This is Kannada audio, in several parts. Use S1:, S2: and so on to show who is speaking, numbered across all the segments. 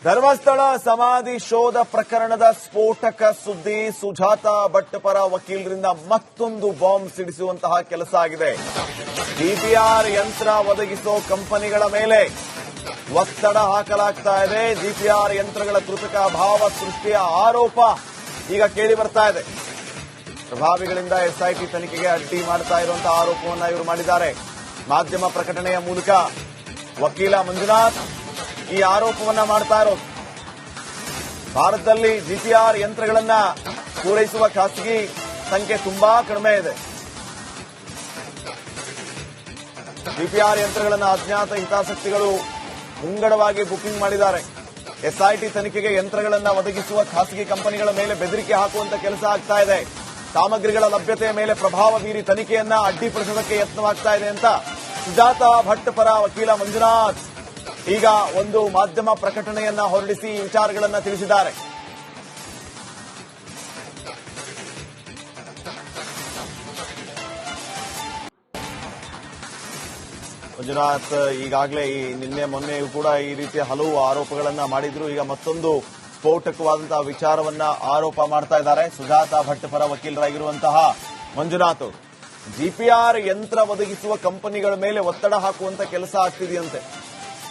S1: ಧರ್ಮಸ್ಥಳ ಸಮಾಧಿ ಶೋಧ ಪ್ರಕರಣದ ಸ್ಫೋಟಕ ಸುದ್ದಿ. ಸುಜಾತಾ ಭಟ್ ಪರ ವಕೀಲರಿಂದ ಮತ್ತೊಂದು ಬಾಂಬ್ ಸಿಡಿಸುವಂತಹ ಕೆಲಸ ಆಗಿದೆ. ಜಿಪಿಆರ್ ಯಂತ್ರ ಒದಗಿಸೋ ಕಂಪನಿಗಳ ಮೇಲೆ ಒತ್ತಡ ಹಾಕಲಾಗ್ತಾ ಇದೆ. ಜಿಪಿಆರ್ ಯಂತ್ರಗಳ ಕೃತಕ ಅಭಾವ ಸೃಷ್ಟಿಯ ಆರೋಪ ಈಗ ಕೇಳಿ ಬರ್ತಾ ಇದೆ. ಪ್ರಭಾವಿಗಳಿಂದ ಎಸ್ಐಟಿ ತನಿಖೆಗೆ ಅಡ್ಡಿ ಮಾಡ್ತಾ ಇರುವಂತಹ ಆರೋಪವನ್ನು ಇವರು ಮಾಡಿದ್ದಾರೆ. ಮಾಧ್ಯಮ ಪ್ರಕಟಣೆಯ ಮೂಲಕ ವಕೀಲ ಮಂಜುನಾಥ್ ಈ ಆರೋಪವನ್ನ ಮಾಡ್ತಾ ಇರೋದು. ಭಾರತದಲ್ಲಿ ಜಿಪಿಆರ್ ಯಂತ್ರಗಳನ್ನ ಪೂರೈಸುವ ಖಾಸಗಿ ಸಂಖ್ಯೆ ತುಂಬಾ ಕಡಿಮೆ ಇದೆ. ಜಿಪಿಆರ್ ಯಂತ್ರಗಳನ್ನ ಅಜ್ಞಾತ ಹಿತಾಸಕ್ತಿಗಳು ಮುಂಗಡವಾಗಿ ಬುಕಿಂಗ್ ಮಾಡಿದ್ದಾರೆ. ಎಸ್ಐಟಿ ತನಿಖೆಗೆ ಯಂತ್ರಗಳನ್ನ ಒದಗಿಸುವ ಖಾಸಗಿ ಕಂಪನಿಗಳ ಮೇಲೆ ಬೆದರಿಕೆ ಹಾಕುವಂತ ಕೆಲಸ ಆಗ್ತಾ ಇದೆ. ಸಾಮಗ್ರಿಗಳ ಲಭ್ಯತೆಯ ಮೇಲೆ ಪ್ರಭಾವ ಬೀರಿ ತನಿಖೆಯನ್ನ ಅಡ್ಡಿಪಡಿಸೋದಕ್ಕೆ ಯತ್ನವಾಗ್ತಾ ಇದೆ ಅಂತ ಸುಜಾತಾ ಭಟ್ ಪರ ವಕೀಲ ಮಂಜುನಾಥ್ ಈಗ ಒಂದು ಮಾಧ್ಯಮ ಪ್ರಕಟಣೆಯನ್ನ ಹೊರಡಿಸಿ ವಿಚಾರಗಳನ್ನ ತಿಳಿಸಿದ್ದಾರೆ. ಮಂಜುನಾಥ್ ಈಗಾಗಲೇ ನಿನ್ನೆ ಮೊನ್ನೆಯೂ ಕೂಡ ಈ ರೀತಿಯ ಹಲವು ಆರೋಪಗಳನ್ನ ಮಾಡಿದ್ರು. ಈಗ ಮತ್ತೊಂದು ಸ್ಫೋಟಕವಾದಂತಹ ವಿಚಾರವನ್ನ ಆರೋಪ ಮಾಡ್ತಾ ಇದ್ದಾರೆ. ಸುಜಾತಾ ಭಟ್ ಪರ ವಕೀಲರಾಗಿರುವಂತಹ ಮಂಜುನಾಥ್ ಜಿಪಿಆರ್ ಯಂತ್ರ ಒದಗಿಸುವ ಕಂಪನಿಗಳ ಮೇಲೆ ಒತ್ತಡ ಹಾಕುವಂತ ಕೆಲಸ ಆಗ್ತಿದೆಯಂತೆ.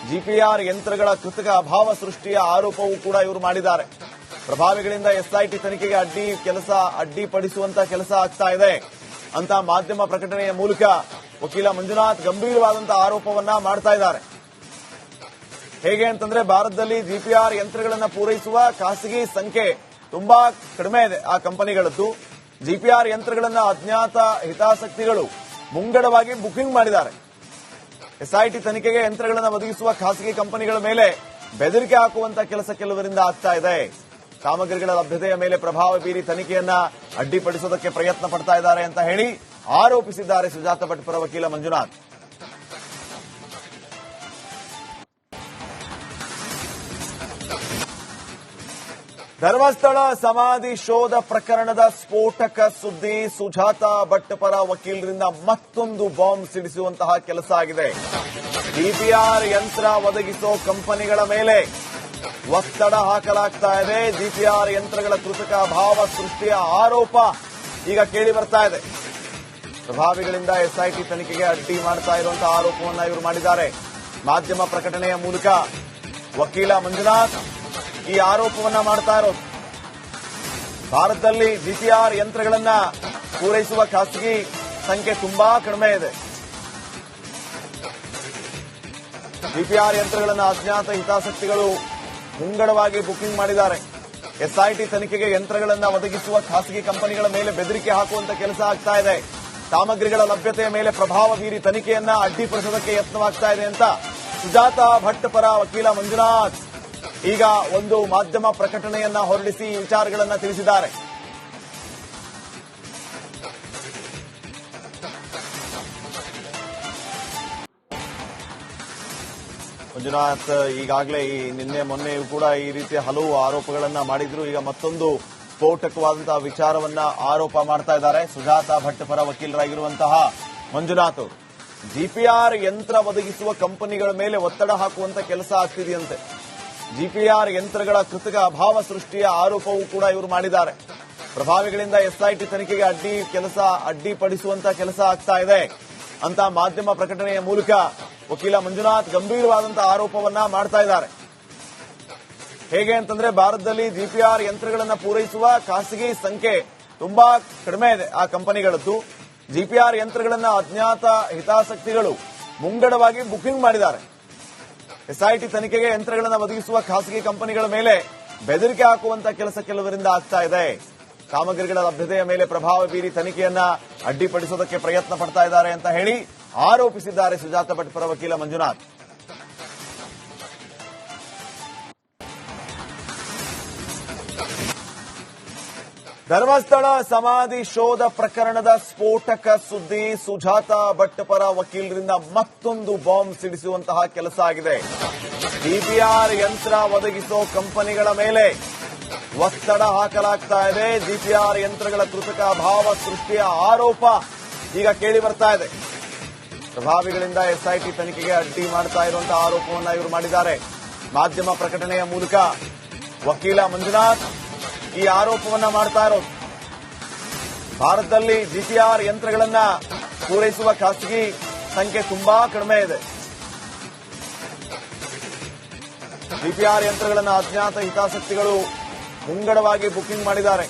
S1: ಜಿಪಿಆರ್ ಯಂತ್ರಗಳ ಕೃತಕ ಅಭಾವ ಸೃಷ್ಟಿಯ ಆರೋಪವೂ ಕೂಡ ಇವರು ಮಾಡಿದ್ದಾರೆ. ಪ್ರಭಾವಿಗಳಿಂದ ಎಸ್ಐಟಿ ತನಿಖೆಗೆ ಅಡ್ಡಿಪಡಿಸುವಂತ ಕೆಲಸ ಆಗ್ತಾ ಇದೆ ಅಂತ ಮಾಧ್ಯಮ ಪ್ರಕಟಣೆಯ ಮೂಲಕ ವಕೀಲ ಮಂಜುನಾಥ್ ಗಂಭೀರವಾದಂತಹ ಆರೋಪವನ್ನ ಮಾಡ್ತಾ ಇದ್ದಾರೆ. ಹೇಗೆ ಅಂತಂದ್ರೆ ಭಾರತದಲ್ಲಿ ಜಿಪಿಆರ್ ಯಂತ್ರಗಳನ್ನು ಪೂರೈಸುವ ಖಾಸಗಿ ಸಂಖ್ಯೆ ತುಂಬಾ ಕಡಿಮೆ ಇದೆ. ಆ ಕಂಪನಿಗಳದ್ದು ಜಿಪಿಆರ್ ಯಂತ್ರಗಳನ್ನ ಅಜ್ಞಾತ ಹಿತಾಸಕ್ತಿಗಳು ಮುಂಗಡವಾಗಿ ಬುಕಿಂಗ್ ಮಾಡಿದ್ದಾರೆ. ಎಸ್ಐಟಿ ತನಿಖೆಗೆ ಯಂತ್ರಗಳನ್ನು ಒದಗಿಸುವ ಖಾಸಗಿ ಕಂಪನಿಗಳ ಮೇಲೆ ಬೆದರಿಕೆ ಹಾಕುವಂತ ಕೆಲಸ ಕೆಲವರಿಂದ ಆಗ್ತಾ ಇದೆ. ಸಾಮಗ್ರಿಗಳ ಲಭ್ಯತೆಯ ಮೇಲೆ ಪ್ರಭಾವ ಬೀರಿ ತನಿಖೆಯನ್ನ ಅಡ್ಡಿಪಡಿಸೋದಕ್ಕೆ ಪ್ರಯತ್ನ ಪಡ್ತಾ ಇದ್ದಾರೆ ಅಂತ ಹೇಳಿ ಆರೋಪಿಸಿದ್ದಾರೆ ಸುಜಾತಾ ಭಟ್ ಪರ ವಕೀಲ ಮಂಜುನಾಥ್. ಧರ್ಮಸ್ಥಳ ಸಮಾಧಿ ಶೋಧ ಪ್ರಕರಣದ ಸ್ಫೋಟಕ ಸುದ್ದಿ. ಸುಜಾತಾ ಭಟ್ ಪರ ವಕೀಲರಿಂದ ಮತ್ತೊಂದು ಬಾಂಬ್ ಸಿಡಿಸುವಂತಹ ಕೆಲಸ ಆಗಿದೆ. ಜಿಪಿಆರ್ ಯಂತ್ರ ಒದಗಿಸೋ ಕಂಪನಿಗಳ ಮೇಲೆ ಒತ್ತಡ ಹಾಕಲಾಗ್ತಾ ಇದೆ. ಜಿಪಿಆರ್ ಯಂತ್ರಗಳ ಕೃತಕ ಅಭಾವ ಸೃಷ್ಟಿಯ ಆರೋಪ ಈಗ ಕೇಳಿ ಬರ್ತಾ ಇದೆ. ಪ್ರಭಾವಿಗಳಿಂದ ಎಸ್ಐಟಿ ತನಿಖೆಗೆ ಅಡ್ಡಿ ಮಾಡ್ತಾ ಇರುವಂತಹ ಆರೋಪವನ್ನ ಇವರು ಮಾಡಿದ್ದಾರೆ. ಮಾಧ್ಯಮ ಪ್ರಕಟಣೆಯ ಮೂಲಕ ವಕೀಲ ಮಂಜುನಾಥ್ ಈ ಆರೋಪವನ್ನ ಮಾಡ್ತಾ ಇರೋದು. ಭಾರತದಲ್ಲಿ ಜಿಪಿಆರ್ ಯಂತ್ರಗಳನ್ನ ಪೂರೈಸುವ ಖಾಸಗಿ ಸಂಖ್ಯೆ ತುಂಬಾ ಕಡಿಮೆ ಇದೆ. ಜಿಪಿಆರ್ ಯಂತ್ರಗಳನ್ನ ಅಜ್ಞಾತ ಹಿತಾಸಕ್ತಿಗಳು ಮುಂಗಡವಾಗಿ ಬುಕಿಂಗ್ ಮಾಡಿದ್ದಾರೆ. ಎಸ್ಐಟಿ ತನಿಖೆಗೆ ಯಂತ್ರಗಳನ್ನ ಒದಗಿಸುವ ಖಾಸಗಿ ಕಂಪನಿಗಳ ಮೇಲೆ ಬೆದರಿಕೆ ಹಾಕುವಂತ ಕೆಲಸ ಆಗ್ತಾ ಇದೆ. ಸಾಮಗ್ರಿಗಳ ಲಭ್ಯತೆಯ ಮೇಲೆ ಪ್ರಭಾವ ಬೀರಿ ತನಿಖೆಯನ್ನ ಅಡ್ಡಿಪಡಿಸೋದಕ್ಕೆ ಯತ್ನವಾಗ್ತಾ ಇದೆ ಅಂತ ಸುಜಾತಾ ಭಟ್ ಪರ ವಕೀಲ ಮಂಜುನಾಥ್ ಈಗ ಒಂದು ಮಾಧ್ಯಮ ಪ್ರಕಟಣೆಯನ್ನ ಹೊರಡಿಸಿ ವಿಚಾರಗಳನ್ನ ತಿಳಿಸಿದ್ದಾರೆ. ಮಂಜುನಾಥ್ ಈಗಾಗಲೇ ನಿನ್ನೆ ಮೊನ್ನೆಯೂ ಕೂಡ ಈ ರೀತಿಯ ಹಲವು ಆರೋಪಗಳನ್ನ ಮಾಡಿದ್ರು. ಈಗ ಮತ್ತೊಂದು ಸ್ಫೋಟಕವಾದಂತಹ ವಿಚಾರವನ್ನ ಆರೋಪ ಮಾಡ್ತಾ ಇದ್ದಾರೆ. ಸುಜಾತಾ ಭಟ್ ಪರ ವಕೀಲರಾಗಿರುವಂತಹ ಮಂಜುನಾಥ್ ಜಿಪಿಆರ್ ಯಂತ್ರ ಒದಗಿಸುವ ಕಂಪನಿಗಳ ಮೇಲೆ ಒತ್ತಡ ಹಾಕುವಂತ ಕೆಲಸ ಆಗ್ತಿದೆಯಂತೆ. ಜಿಪಿಆರ್ ಯಂತ್ರಗಳ ಕೃತಕ ಅಭಾವ ಸೃಷ್ಟಿಯ ಆರೋಪವೂ ಕೂಡ ಇವರು ಮಾಡಿದ್ದಾರೆ. ಪ್ರಭಾವಿಗಳಿಂದ ಎಸ್ಐಟಿ ತನಿಖೆಗೆ ಅಡ್ಡಿಪಡಿಸುವಂತ ಕೆಲಸ ಆಗ್ತಾ ಇದೆ ಅಂತ ಮಾಧ್ಯಮ ಪ್ರಕಟಣೆಯ ಮೂಲಕ ವಕೀಲ ಮಂಜುನಾಥ್ ಗಂಭೀರವಾದಂತಹ ಆರೋಪವನ್ನ ಮಾಡ್ತಾ ಇದ್ದಾರೆ. ಹೇಗೆ ಅಂತಂದ್ರೆ ಭಾರತದಲ್ಲಿ ಜಿಪಿಆರ್ ಯಂತ್ರಗಳನ್ನ ಪೂರೈಸುವ ಖಾಸಗಿ ಸಂಖ್ಯೆ ತುಂಬಾ ಕಡಿಮೆ ಇದೆ. ಆ ಕಂಪನಿಗಳದ್ದು ಜಿಪಿಆರ್ ಯಂತ್ರಗಳನ್ನ ಅಜ್ಞಾತ ಹಿತಾಸಕ್ತಿಗಳು ಮುಂಗಡವಾಗಿ ಬುಕಿಂಗ್ ಮಾಡಿದ್ದಾರೆ. ಎಸ್ಐಟಿ ತನಿಖೆಗೆ ಯಂತ್ರಗಳನ್ನು ಒದಗಿಸುವ ಖಾಸಗಿ ಕಂಪನಿಗಳ ಮೇಲೆ ಬೆದರಿಕೆ ಹಾಕುವಂತ ಕೆಲಸ ಕೆಲವರಿಂದ ಆಗ್ತಾ ಇದೆ. ಸಾಮಗ್ರಿಗಳ ಲಭ್ಯತೆಯ ಮೇಲೆ ಪ್ರಭಾವ ಬೀರಿ ತನಿಖೆಯನ್ನ ಅಡ್ಡಿಪಡಿಸೋದಕ್ಕೆ ಪ್ರಯತ್ನ ಪಡ್ತಾ ಇದ್ದಾರೆ ಅಂತ ಹೇಳಿ ಆರೋಪಿಸಿದ್ದಾರೆ ಸುಜಾತಾ ಭಟ್ ಪರ ವಕೀಲ ಮಂಜುನಾಥ್. ಧರ್ಮಸ್ಥಳ ಸಮಾಧಿ ಶೋಧ ಪ್ರಕರಣದ ಸ್ಫೋಟಕ ಸುದ್ದಿ. ಸುಜಾತಾ ಭಟ್ ಪರ ವಕೀಲರಿಂದ ಮತ್ತೊಂದು ಬಾಂಬ್ ಸಿಡಿಸುವಂತಹ ಕೆಲಸ ಆಗಿದೆ. ಜಿಪಿಆರ್ ಯಂತ್ರ ಒದಗಿಸೋ ಕಂಪನಿಗಳ ಮೇಲೆ ಒತ್ತಡ ಹಾಕಲಾಗ್ತಾ ಇದೆ. ಜಿಪಿಆರ್ ಯಂತ್ರಗಳ ಕೃತಕ ಅಭಾವ ಸೃಷ್ಟಿಯ ಆರೋಪ ಈಗ ಕೇಳಿ ಬರ್ತಾ ಇದೆ. ಪ್ರಭಾವಿಗಳಿಂದ ಎಸ್ಐಟಿ ತನಿಖೆಗೆ ಅಡ್ಡಿ ಮಾಡ್ತಾ ಇರುವಂತಹ ಆರೋಪವನ್ನ ಇವರು ಮಾಡಿದ್ದಾರೆ. ಮಾಧ್ಯಮ ಪ್ರಕಟಣೆಯ ಮೂಲಕ ವಕೀಲ ಮಂಜುನಾಥ್ ಈ ಆರೋಪವನ್ನ ಮಾಡ್ತಾ ಇರೋದು. ಭಾರತದಲ್ಲಿ ಜಿಪಿಆರ್ ಯಂತ್ರಗಳನ್ನ ಪೂರೈಸುವ ಖಾಸಗಿ ಸಂಖ್ಯೆ ತುಂಬಾ ಕಡಿಮೆ ಇದೆ. ಜಿಪಿಆರ್ ಯಂತ್ರಗಳನ್ನ ಅಜ್ಞಾತ ಹಿತಾಸಕ್ತಿಗಳು ಮುಂಗಡವಾಗಿ ಬುಕಿಂಗ್ ಮಾಡಿದ್ದಾರೆ.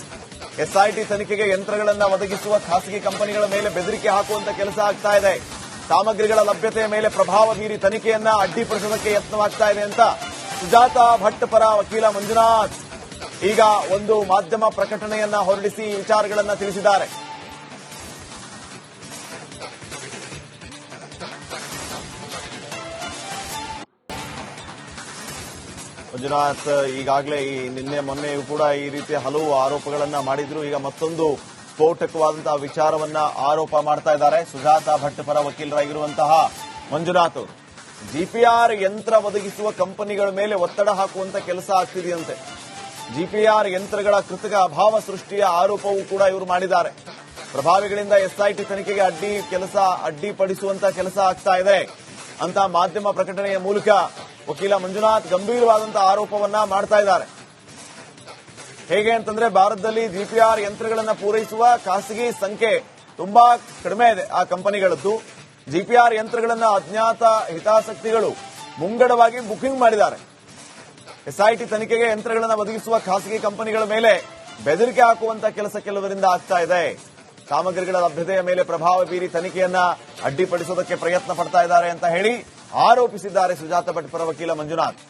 S1: ಎಸ್ಐಟಿ ತನಿಖೆಗೆ ಯಂತ್ರಗಳನ್ನ ಒದಗಿಸುವ ಖಾಸಗಿ ಕಂಪನಿಗಳ ಮೇಲೆ ಬೆದರಿಕೆ ಹಾಕುವಂತ ಕೆಲಸ ಆಗ್ತಾ ಇದೆ. ಸಾಮಗ್ರಿಗಳ ಲಭ್ಯತೆಯ ಮೇಲೆ ಪ್ರಭಾವ ಬೀರಿ ತನಿಖೆಯನ್ನ ಅಡ್ಡಿಪಡಿಸೋದಕ್ಕೆ ಯತ್ನವಾಗ್ತಾ ಇದೆ ಅಂತ ಸುಜಾತ ಭಟ್ ಪರ ವಕೀಲ ಮಂಜುನಾಥ್ ಈಗ ಒಂದು ಮಾಧ್ಯಮ ಪ್ರಕಟಣೆಯನ್ನ ಹೊರಡಿಸಿ ವಿಚಾರಗಳನ್ನ ತಿಳಿಸಿದ್ದಾರೆ. ಮಂಜುನಾಥ್ ಈಗಾಗಲೇ ನಿನ್ನೆ ಮೊನ್ನೆಯೂ ಕೂಡ ಈ ರೀತಿಯ ಹಲವು ಆರೋಪಗಳನ್ನ ಮಾಡಿದ್ರು. ಈಗ ಮತ್ತೊಂದು ಸ್ಫೋಟಕವಾದಂತಹ ವಿಚಾರವನ್ನ ಆರೋಪ ಮಾಡ್ತಾ ಇದ್ದಾರೆ ಸುಜಾತ ಭಟ್ ಪರ ವಕೀಲರಾಗಿರುವಂತಹ ಮಂಜುನಾಥ್ ಅವರು. ಜಿಪಿಆರ್ ಯಂತ್ರ ಒದಗಿಸುವ ಕಂಪನಿಗಳ ಮೇಲೆ ಒತ್ತಡ ಹಾಕುವಂತ ಕೆಲಸ ಆಗ್ತಿದೆಯಂತೆ. ಜಿಪಿಆರ್ ಯಂತ್ರಗಳ ಕೃತಕ ಅಭಾವ ಸೃಷ್ಟಿಯ ಆರೋಪವೂ ಕೂಡ ಇವರು ಮಾಡಿದ್ದಾರೆ. ಪ್ರಭಾವಿಗಳಿಂದ ಎಸ್ಐಟಿ ತನಿಖೆಗೆ ಅಡ್ಡಿಪಡಿಸುವಂತ ಕೆಲಸ ಆಗ್ತಾ ಇದೆ ಅಂತ ಮಾಧ್ಯಮ ಪ್ರಕಟಣೆಯ ಮೂಲಕ ವಕೀಲ ಮಂಜುನಾಥ್ ಗಂಭೀರವಾದಂತಹ ಆರೋಪವನ್ನ ಮಾಡ್ತಾ ಇದ್ದಾರೆ. ಹೇಗೆ ಅಂತಂದ್ರೆ ಭಾರತದಲ್ಲಿ ಜಿಪಿಆರ್ ಯಂತ್ರಗಳನ್ನ ಪೂರೈಸುವ ಖಾಸಗಿ ಸಂಖ್ಯೆ ತುಂಬಾ ಕಡಿಮೆ ಇದೆ ಆ ಕಂಪನಿಗಳದ್ದು. ಜಿಪಿಆರ್ ಯಂತ್ರಗಳನ್ನ ಅಜ್ಞಾತ ಹಿತಾಸಕ್ತಿಗಳು ಮುಂಗಡವಾಗಿ ಬುಕಿಂಗ್ ಮಾಡಿದ್ದಾರೆ. ಎಸ್ಐಟಿ ತನಿಖೆಗೆ ಯಂತ್ರಗಳನ್ನು ಒದಗಿಸುವ ಖಾಸಗಿ ಕಂಪನಿಗಳ ಮೇಲೆ ಬೆದರಿಕೆ ಹಾಕುವಂತ ಕೆಲಸ ಕೆಲವರಿಂದ ಆಗ್ತಾ ಇದೆ. ಸಾಮಗ್ರಿಗಳ ಲಭ್ಯತೆಯ ಮೇಲೆ ಪ್ರಭಾವ ಬೀರಿ ತನಿಖೆಯನ್ನ ಅಡ್ಡಿಪಡಿಸೋದಕ್ಕೆ ಪ್ರಯತ್ನ ಪಡ್ತಾ ಇದ್ದಾರೆ ಅಂತ ಹೇಳಿ ಆರೋಪಿಸಿದ್ದಾರೆ ಸುಜಾತ ಭಟ್ ಪರ ವಕೀಲ ಮಂಜುನಾಥ್.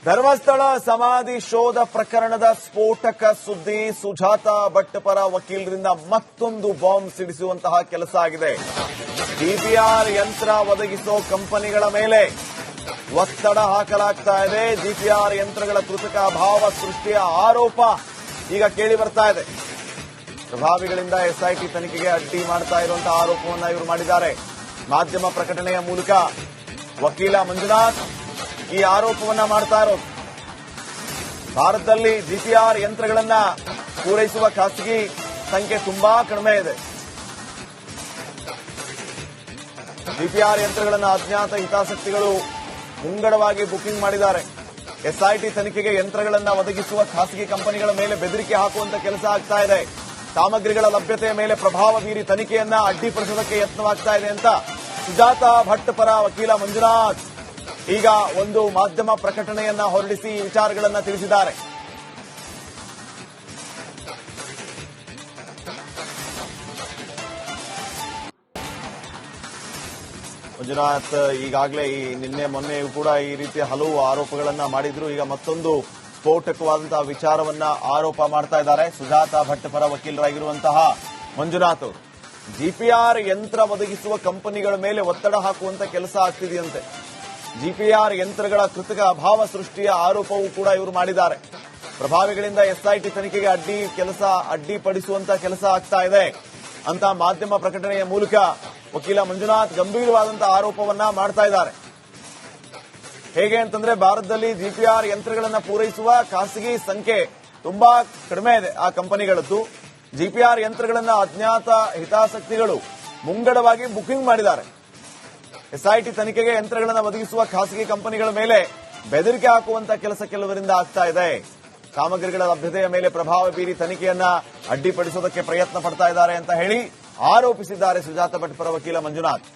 S1: ಧರ್ಮಸ್ಥಳ ಸಮಾಧಿ ಶೋಧ ಪ್ರಕರಣದ ಸ್ಫೋಟಕ ಸುದ್ದಿ. ಸುಜಾತ ಭಟ್ ಪರ ವಕೀಲರಿಂದ ಮತ್ತೊಂದು ಬಾಂಬ್ ಸಿಡಿಸುವಂತಹ ಕೆಲಸ ಆಗಿದೆ. ಜಿಪಿಆರ್ ಯಂತ್ರ ಒದಗಿಸೋ ಕಂಪನಿಗಳ ಮೇಲೆ ಒತ್ತಡ ಹಾಕಲಾಗ್ತಾ ಇದೆ. ಜಿಪಿಆರ್ ಯಂತ್ರಗಳ ಕೃತಕ ಅಭಾವ ಸೃಷ್ಟಿಯ ಆರೋಪ ಈಗ ಕೇಳಿ ಬರ್ತಾ ಇದೆ. ಪ್ರಭಾವಿಗಳಿಂದ ಎಸ್ಐಟಿ ತನಿಖೆಗೆ ಅಡ್ಡಿ ಮಾಡ್ತಾ ಇರುವಂತಹ ಆರೋಪವನ್ನ ಇವರು ಮಾಡಿದ್ದಾರೆ. ಮಾಧ್ಯಮ ಪ್ರಕಟಣೆಯ ಮೂಲಕ ವಕೀಲ ಮಂಜುನಾಥ್ ಈ ಆರೋಪವನ್ನ ಮಾಡ್ತಾ ಇರೋದು. ಭಾರತದಲ್ಲಿ ಜಿಪಿಆರ್ ಯಂತ್ರಗಳನ್ನ ಪೂರೈಸುವ ಖಾಸಗಿ ಸಂಖ್ಯೆ ತುಂಬಾ ಕಡಿಮೆ ಇದೆ. ಜಿಪಿಆರ್ ಯಂತ್ರಗಳನ್ನ ಅಜ್ಞಾತ ಹಿತಾಸಕ್ತಿಗಳು ಮುಂಗಡವಾಗಿ ಬುಕಿಂಗ್ ಮಾಡಿದ್ದಾರೆ. ಎಸ್ಐಟಿ ತನಿಖೆಗೆ ಯಂತ್ರಗಳನ್ನ ಒದಗಿಸುವ ಖಾಸಗಿ ಕಂಪನಿಗಳ ಮೇಲೆ ಬೆದರಿಕೆ ಹಾಕುವಂತ ಕೆಲಸ ಆಗ್ತಾ ಇದೆ. ಸಾಮಗ್ರಿಗಳ ಲಭ್ಯತೆಯ ಮೇಲೆ ಪ್ರಭಾವ ಬೀರಿ ತನಿಖೆಯನ್ನ ಅಡ್ಡಿಪಡಿಸೋದಕ್ಕೆ ಯತ್ನವಾಗ್ತಾ ಇದೆ ಅಂತ ಸುಜಾತ ಭಟ್ ಪರ ವಕೀಲ ಮಂಜುನಾಥ್ ಈಗ ಒಂದು ಮಾಧ್ಯಮ ಪ್ರಕಟಣೆಯನ್ನ ಹೊರಡಿಸಿ ವಿಚಾರಗಳನ್ನ ತಿಳಿಸಿದ್ದಾರೆ. ಮಂಜುನಾಥ್ ಈಗಾಗಲೇ ನಿನ್ನೆ ಮೊನ್ನೆಯೂ ಕೂಡ ಈ ರೀತಿಯ ಹಲವು ಆರೋಪಗಳನ್ನ ಮಾಡಿದ್ರು. ಈಗ ಮತ್ತೊಂದು ಸ್ಫೋಟಕವಾದಂತಹ ವಿಚಾರವನ್ನ ಆರೋಪ ಮಾಡ್ತಾ ಇದ್ದಾರೆ ಸುಜಾತ ಭಟ್ ಪರ ವಕೀಲರಾಗಿರುವಂತಹ ಮಂಜುನಾಥ್ ಅವರು. ಜಿಪಿಆರ್ ಯಂತ್ರ ಒದಗಿಸುವ ಕಂಪನಿಗಳ ಮೇಲೆ ಒತ್ತಡ ಹಾಕುವಂತ ಕೆಲಸ ಆಗ್ತಿದೆಯಂತೆ. ಜಿಪಿಆರ್ ಯಂತ್ರಗಳ ಕೃತಕ ಅಭಾವ ಸೃಷ್ಟಿಯ ಆರೋಪವೂ ಕೂಡ ಇವರು ಮಾಡಿದ್ದಾರೆ. ಪ್ರಭಾವಿಗಳಿಂದ ಎಸ್ಐಟಿ ತನಿಖೆಗೆ ಅಡ್ಡಿಪಡಿಸುವಂತ ಕೆಲಸ ಆಗ್ತಾ ಇದೆ ಅಂತ ಮಾಧ್ಯಮ ಪ್ರಕಟಣೆಯ ಮೂಲಕ ವಕೀಲ ಮಂಜುನಾಥ್ ಗಂಭೀರವಾದಂತಹ ಆರೋಪವನ್ನ ಮಾಡ್ತಾ ಇದ್ದಾರೆ. ಹೇಗೆ ಅಂತಂದ್ರೆ ಭಾರತದಲ್ಲಿ ಜಿಪಿಆರ್ ಯಂತ್ರಗಳನ್ನ ಪೂರೈಸುವ ಖಾಸಗಿ ಸಂಖ್ಯೆ ತುಂಬಾ ಕಡಿಮೆ ಇದೆ ಆ ಕಂಪನಿಗಳದ್ದು. ಜಿಪಿಆರ್ ಯಂತ್ರಗಳನ್ನ ಅಜ್ಞಾತ ಹಿತಾಸಕ್ತಿಗಳು ಮುಂಗಡವಾಗಿ ಬುಕಿಂಗ್ ಮಾಡಿದ್ದಾರೆ. ಎಸ್ಐಟಿ ತನಿಖೆಗೆ ಯಂತ್ರಗಳನ್ನು ಒದಗಿಸುವ ಖಾಸಗಿ ಕಂಪನಿಗಳ ಮೇಲೆ ಬೆದರಿಕೆ ಹಾಕುವಂತ ಕೆಲಸ ಕೆಲವರಿಂದ ಆಗ್ತಾ ಇದೆ. ಸಾಮಗ್ರಿಗಳ ಲಭ್ಯತೆಯ ಮೇಲೆ ಪ್ರಭಾವ ಬೀರಿ ತನಿಖೆಯನ್ನ ಅಡ್ಡಿಪಡಿಸೋದಕ್ಕೆ ಪ್ರಯತ್ನ ಪಡ್ತಾ ಇದ್ದಾರೆ ಅಂತ ಹೇಳಿ ಆರೋಪಿಸಿದ್ದಾರೆ ಸುಜಾತ ಭಟ್ ಪರ ವಕೀಲ ಮಂಜುನಾಥ್.